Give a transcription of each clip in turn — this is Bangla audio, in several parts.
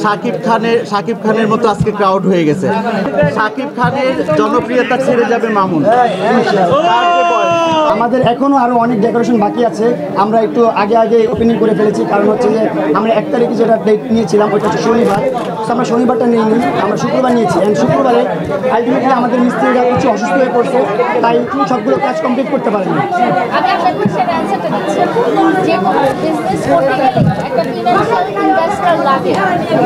শাকিব খানের মতো আজকে ক্রাউড হয়ে গেছে। শাকিব খানের জনপ্রিয়তা ছেড়ে যাবে মামুন। আমাদের এখনো আরো অনেক ডেকোরেশন বাকি আছে। আমরা একটু আগে ওপেনিং করে ফেলেছি, কারণ হচ্ছে যে আমরা 1 তারিখে যেটা ডেট নিয়েছিলাম ওইটা হচ্ছে শনিবার। তো আমরা শনিবারটা নিইনি, আমরা শুক্রবার নিয়েছি। অ্যান্ড শুক্রবারে আলটিমেটলি আমাদের মিস্ত্রিরা কিছু অসুস্থ হয়ে পড়ছে, তাই সবগুলো কাজ কমপ্লিট করতে পারেনি। আমি আপনাকে সেটা অ্যান্সারটা দিচ্ছি। যে কোনো বিজনেস করতে গেলে একটা ফিনান্সিয়াল ইনভেস্টর লাগে।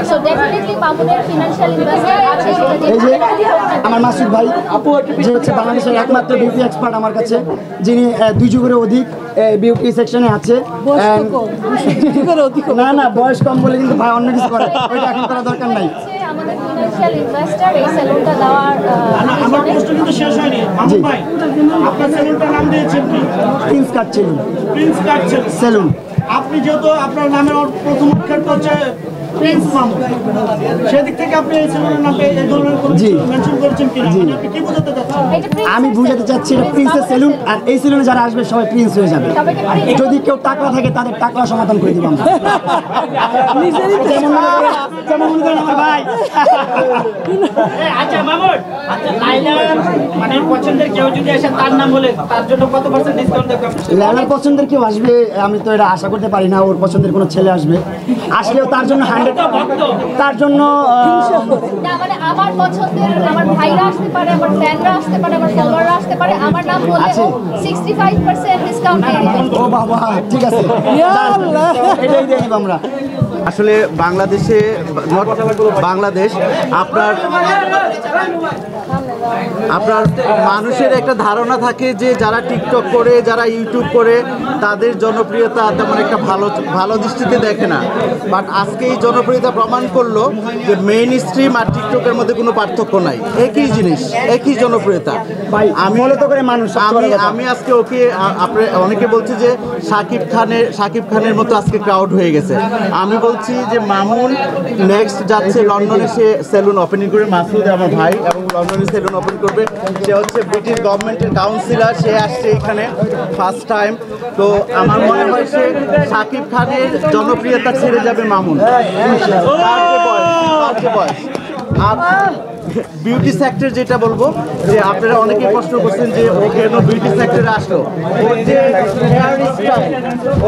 সো ডেফিনেটলি মামুনের ফিনান্সিয়াল ইনভেস্টর আছে। এই যে আমার মাসুদ ভাই যে হচ্ছে বাংলাদেশের একমাত্র বিউটি এক্সপার্ট আমার কাছে, যিনি 2 যুগের অধিক বিউটি সেকশনে আছে। না বয়স কম বলে কিন্তু ভাই অন্য কিছু করে, ওইটা এখন করা দরকার নাই। আমাদের ফিনান্সিয়াল ইনভেস্টর এই সেলুনটা দেওয়ার আমার প্রশ্ন কিন্তু শেষ হয়নি। মামুন ভাই, আপনার সেলুনটার নাম দিয়েছেন কি? Prince Cut salon. আপনি যেহেতু আপনার নামের প্রথম অক্ষরটা হচ্ছে প্রিন্স মামুন, সেদিক থেকে আপনি এই সেলুনের নামে এই ধরনের কোনো মেনশন করেছেন কিনা? মানে আপনি কি বোঝাতে চাচ্ছেন? আমি বুঝাতে চাচ্ছি এটা প্রিন্সেস সেলুন, আর এই সেলুনে যারা আসবে সবাই প্রিন্স হয়ে যাবে। যদি কেউ টাকলা থাকে তাদের টাকলা সমাধান করে দিব আমরা। যেমন মনে করেন আমার ভাই। আচ্ছা মামুন, আচ্ছা লাইলার মানে পছন্দের কেউ যদি আসে তার নাম বলে তার জন্য কত % ডিসকাউন্ট দেবেন? লাইলার পছন্দের কেউ আসবে আমি তো এটা আশা করতে পারি না। ওর পছন্দের কোনো ছেলে আসবে, আসলেও তার জন্য 100, তার জন্য না মানে আমার পছন্দের আমার ভাইরা আসতে পারে, আমার ফ্যানরা আসতে পারে, আমার ফলোয়াররা আসতে পারে। আমার নাম বললে 65% ডিসকাউন্ট দিয়ে দিবেন। ও বাবা, ঠিক আছে, এটাই দিয়ে দিব আমরা। আসলে বাংলাদেশ আপনার মানুষের একটা ধারণা থাকে যে যারা টিকটক করে, যারা ইউটিউব করে, তাদের জনপ্রিয়তা তেমন একটা ভালো দৃষ্টিতে দেখে না। বাট আজকে এই জনপ্রিয়তা প্রমাণ করলো যে মেইন স্ট্রিম আর টিকটকের মধ্যে কোনো পার্থক্য নাই, একই জিনিস, একই জনপ্রিয়তা। আমি আজকে ওকে অনেকে বলছে যে শাকিব খানের মতো আজকে ক্রাউড হয়ে গেছে। আমি বলছি যে মামুন নেক্সট যাচ্ছে লন্ডনে, সে সেলুন ওপেনিং করে। মাসুদ আমার ভাই এবং লন্ডনে সেলুন ওপেন করবে। সে হচ্ছে ব্রিটিশ গভর্নমেন্টের কাউন্সিলর, সে আসছে এখানে ফার্স্ট টাইম। তো আমার মনে হয় সে শাকিব খানের জনপ্রিয়তা ছেড়ে যাবে মামুন। আর বিউটি সেক্টর যেটা বলবো, যে আপনারা অনেকেই প্রশ্ন করছেন যে ও কেন বিউটি সেক্টরে আসলো।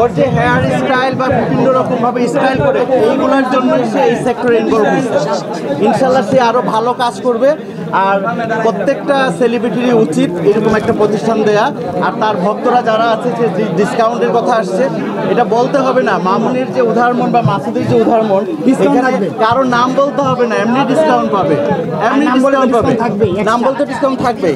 ওর যে হেয়ার স্টাইল বা বিভিন্ন রকমভাবে স্টাইল করে, এইগুলোর জন্য সে এই সেক্টরে ইনভলভ হয়েছে। ইনশাল্লাহ সে আরও ভালো কাজ করবে। আর প্রত্যেকটা সেলিব্রিটিরই উচিত এরকম একটা প্রতিষ্ঠান দেয়া। আর তার ভক্তরা যারা আছে যে ডিসকাউন্টের কথা আসছে, এটা বলতে হবে না। মামুনের যে উদাহরণ বা মাসুদের যে উদাহরণ, এখানে কারো নাম বলতে হবে না, এমনি ডিসকাউন্ট পাবে, এমনি ডিসকাউন্ট পাবে, নাম বলতে ডিসকাউন্ট থাকবে।